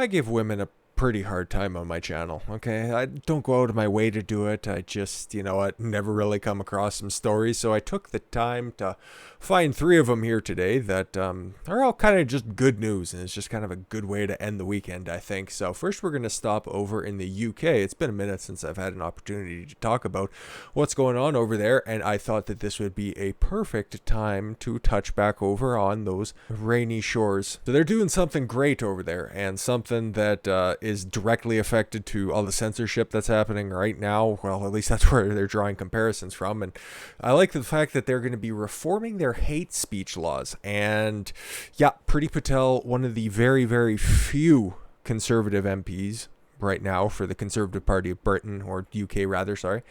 I give women a pretty hard time on my channel, okay? I don't go out of my way to do it. I just, you know what, never really come across some stories. So I took the time to find 3 of them here today that are all kind of just good news. And it's just kind of a good way to end the weekend, I think. So first we're going to stop over in the UK. It's been a minute since I've had an opportunity to talk about what's going on over there. And I thought that this would be a perfect time to touch back over on those rainy shores. So they're doing something great over there, and something that is directly affected to all the censorship that's happening right now. Well, at least that's where they're drawing comparisons from. And I like the fact that they're going to be reforming their hate speech laws. And yeah, Priti Patel, one of the very, very few conservative MPs right now for the Conservative Party of Britain, or UK rather, sorry,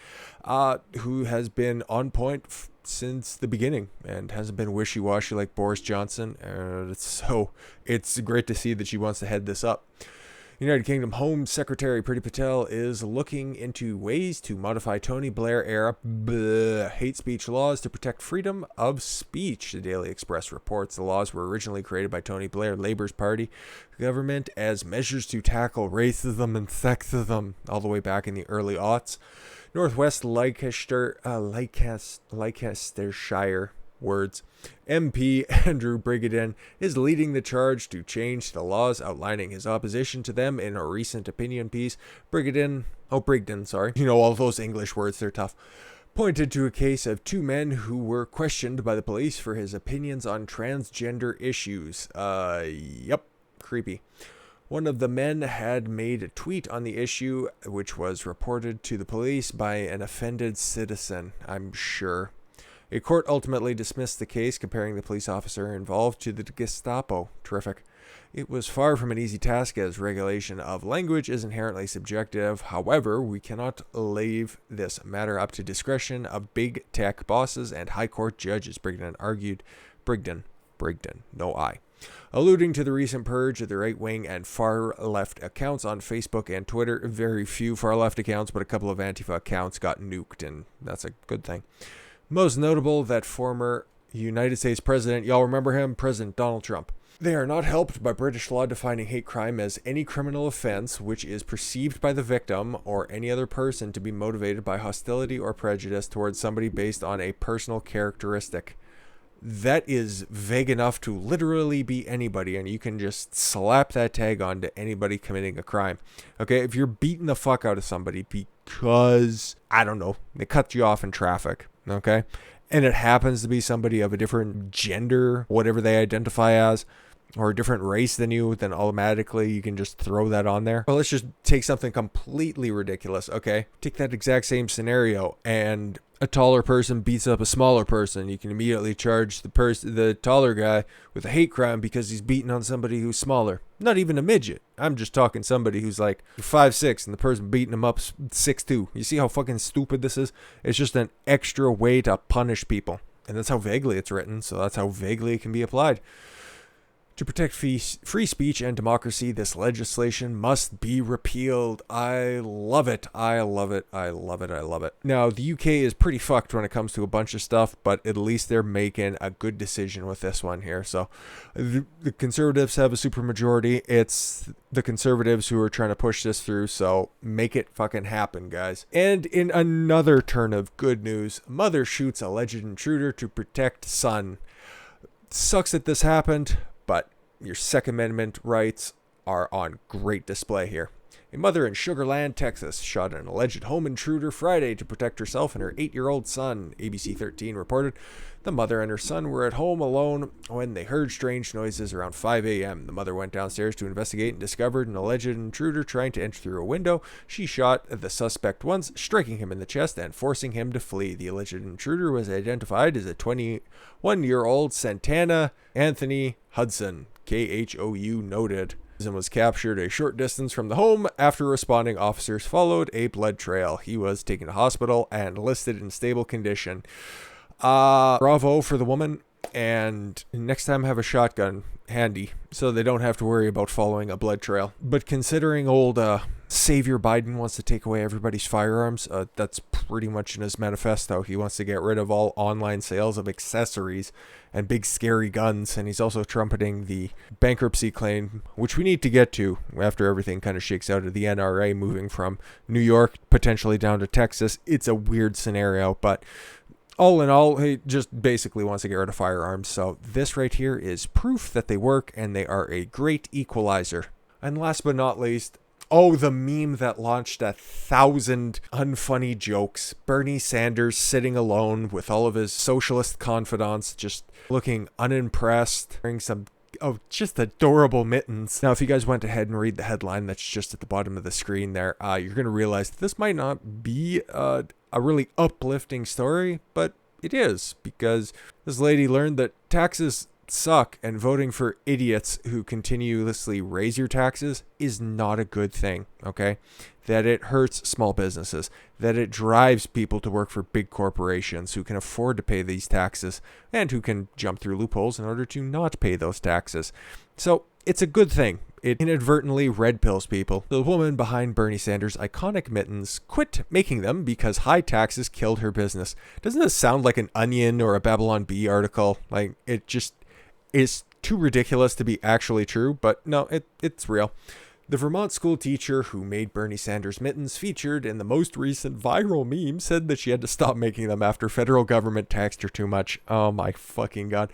who has been on point since the beginning and hasn't been wishy-washy like Boris Johnson. So it's great to see that she wants to head this up. United Kingdom Home Secretary Priti Patel is looking into ways to modify Tony Blair-era hate speech laws to protect freedom of speech. The Daily Express reports the laws were originally created by Tony Blair, Labour's party government, as measures to tackle racism and sexism all the way back in the early aughts. Northwest Leicestershire words. MP Andrew Bridgen is leading the charge to change the laws, outlining his opposition to them in a recent opinion piece. Brigden, you know, all those English words, they're tough. Pointed to a case of 2 men who were questioned by the police for his opinions on transgender issues. Yep, creepy. One of the men had made a tweet on the issue, which was reported to the police by an offended citizen, I'm sure. A court ultimately dismissed the case, comparing the police officer involved to the Gestapo. Terrific. It was far from an easy task, as regulation of language is inherently subjective. However, we cannot leave this matter up to discretion of big tech bosses and high court judges, Brigden argued. Brigden, no I. Alluding to the recent purge of the right-wing and far-left accounts on Facebook and Twitter. Very few far-left accounts, but a couple of Antifa accounts got nuked, and that's a good thing. Most notable, that former United States president, y'all remember him, President Donald Trump. They are not helped by British law defining hate crime as any criminal offense which is perceived by the victim or any other person to be motivated by hostility or prejudice towards somebody based on a personal characteristic. That is vague enough to literally be anybody, and you can just slap that tag onto anybody committing a crime. Okay, if you're beating the fuck out of somebody because, I don't know, they cut you off in traffic, okay, and it happens to be somebody of a different gender, whatever they identify as, or a different race than you, then automatically you can just throw that on there. Well, let's just take something completely ridiculous, okay? Take that exact same scenario, and a taller person beats up a smaller person. You can immediately charge the taller guy with a hate crime because he's beating on somebody who's smaller. Not even a midget. I'm just talking somebody who's like 5'6", and the person beating him up 6'2". You see how fucking stupid this is? It's just an extra way to punish people. And that's how vaguely it's written, so that's how vaguely it can be applied. To protect free speech and democracy, this legislation must be repealed. I love it. I love it. I love it. I love it. Now, the UK is pretty fucked when it comes to a bunch of stuff, but at least they're making a good decision with this one here. So the Conservatives have a supermajority. It's the Conservatives who are trying to push this through, so make it fucking happen, guys. And in another turn of good news, mother shoots alleged intruder to protect son. Sucks that this happened, but your Second Amendment rights are on great display here. A mother in Sugarland, Texas, shot an alleged home intruder Friday to protect herself and her 8-year-old son, ABC 13 reported. The mother and her son were at home alone when they heard strange noises around 5 a.m. The mother went downstairs to investigate and discovered an alleged intruder trying to enter through a window. She shot the suspect once, striking him in the chest and forcing him to flee. The alleged intruder was identified as a 21-year-old Santana Anthony Hudson, KHOU noted, and was captured a short distance from the home. After responding officers followed a blood trail. He was taken to hospital and listed in stable condition. Bravo for the woman, and next time have a shotgun handy so they don't have to worry about following a blood trail. But considering old Savior Biden wants to take away everybody's firearms. That's pretty much in his manifesto. He wants to get rid of all online sales of accessories and big scary guns. And he's also trumpeting the bankruptcy claim, which we need to get to after everything kind of shakes out of the NRA moving from New York potentially down to Texas. It's a weird scenario, but all in all, he just basically wants to get rid of firearms. So this right here is proof that they work and they are a great equalizer. And last but not least, the meme that launched 1,000 unfunny jokes. Bernie Sanders sitting alone with all of his socialist confidants, just looking unimpressed, wearing some just adorable mittens. Now, if you guys went ahead and read the headline that's just at the bottom of the screen there, you're going to realize that this might not be a really uplifting story, but it is, because this lady learned that taxes suck and voting for idiots who continuously raise your taxes is not a good thing, okay? That it hurts small businesses, that it drives people to work for big corporations who can afford to pay these taxes and who can jump through loopholes in order to not pay those taxes. So it's a good thing. It inadvertently red pills people. The woman behind Bernie Sanders' iconic mittens quit making them because high taxes killed her business. Doesn't this sound like an Onion or a Babylon Bee article? Like, it just is too ridiculous to be actually true, but no, it's real. The Vermont school teacher who made Bernie Sanders mittens, featured in the most recent viral meme, said that she had to stop making them after federal government taxed her too much. Oh my fucking god.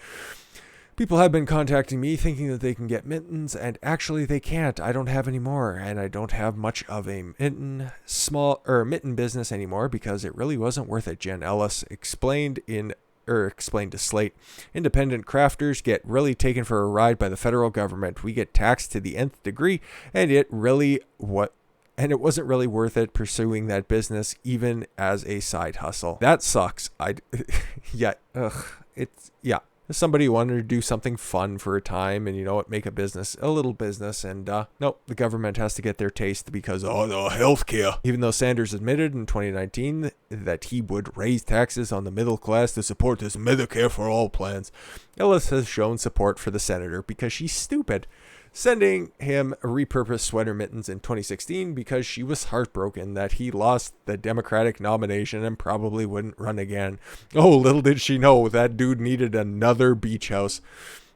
People have been contacting me thinking that they can get mittens, and actually they can't. I don't have any more, and I don't have much of a mitten business anymore because it really wasn't worth it, Jen Ellis explained to Slate. Independent crafters get really taken for a ride by the federal government. We get taxed to the nth degree, and it wasn't really worth it pursuing that business even as a side hustle. That sucks. If somebody wanted to do something fun for a time and, make a little business, and nope, the government has to get their taste because of the healthcare. Even though Sanders admitted in 2019 that he would raise taxes on the middle class to support his Medicare for All plans, Ellis has shown support for the senator because she's stupid, sending him repurposed sweater mittens in 2016 because she was heartbroken that he lost the Democratic nomination and probably wouldn't run again. Oh, little did she know that dude needed another beach house.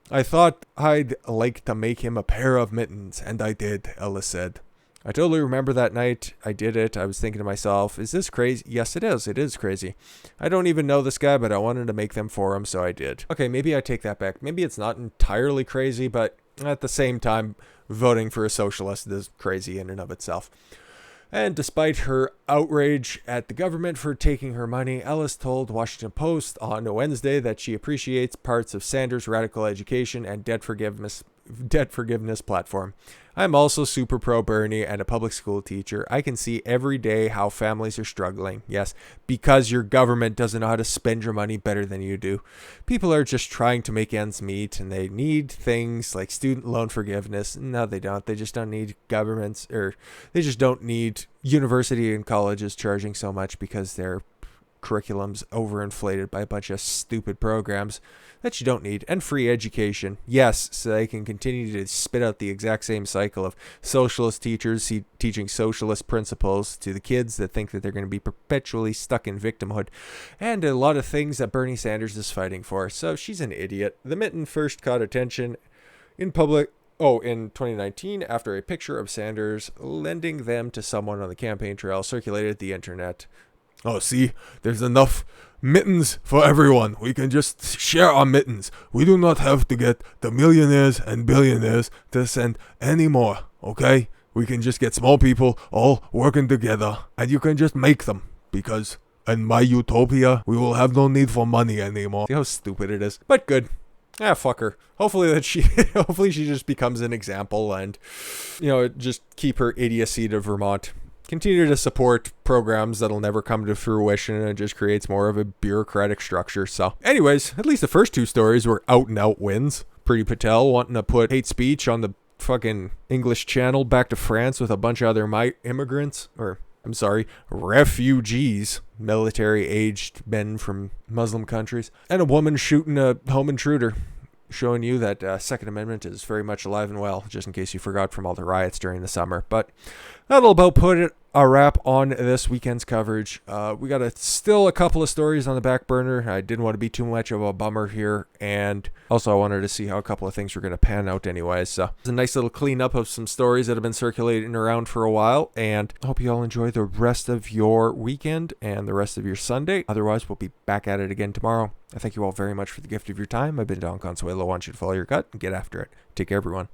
I thought I'd like to make him a pair of mittens, and I did, Ellis said. I totally remember that night I did it. I was thinking to myself, is this crazy? Yes, it is. It is crazy. I don't even know this guy, but I wanted to make them for him, so I did. Okay, maybe I take that back. Maybe it's not entirely crazy, but at the same time, voting for a socialist is crazy in and of itself. And despite her outrage at the government for taking her money, Ellis told Washington Post on Wednesday that she appreciates parts of Sanders' radical education and debt forgiveness platform. I'm also super pro Bernie and a public school teacher. I can see every day how families are struggling. Yes, because your government doesn't know how to spend your money better than you do. People are just trying to make ends meet, and they need things like student loan forgiveness. No, they don't. They just don't need governments, or they just don't need university and colleges charging so much because their curriculum's overinflated by a bunch of stupid programs that you don't need. And free education, yes, so they can continue to spit out the exact same cycle of socialist teachers teaching socialist principles to the kids that think that they're going to be perpetually stuck in victimhood, and a lot of things that Bernie Sanders is fighting for. So she's an idiot. The mitten first caught attention in public in 2019 after a picture of Sanders lending them to someone on the campaign trail circulated the internet. Oh, see, there's enough mittens for everyone. We can just share our mittens. We do not have to get the millionaires and billionaires to send any more, okay? We can just get small people all working together, and you can just make them, because in my utopia, we will have no need for money anymore. See how stupid it is? But good. Fuck her. Hopefully she just becomes an example and, just keep her idiocy to Vermont. Continue to support programs that'll never come to fruition, and it just creates more of a bureaucratic structure. So anyways, at least the first two stories were out and out wins. Priti Patel wanting to put hate speech on the fucking English Channel back to France with a bunch of other refugees, military-aged men from Muslim countries, and a woman shooting a home intruder. showing you that Second Amendment is very much alive and well, just in case you forgot from all the riots during the summer. But that'll about put it a wrap on this weekend's coverage. We got still a couple of stories on the back burner. I didn't want to be too much of a bummer here, and also I wanted to see how a couple of things were going to pan out anyways. So it's a nice little cleanup of some stories that have been circulating around for a while, and I hope you all enjoy the rest of your weekend and the rest of your Sunday. Otherwise, we'll be back at it again tomorrow. I thank you all very much for the gift of your time. I've been Don Consuelo. I want you to follow your gut and get after it. Take care, everyone.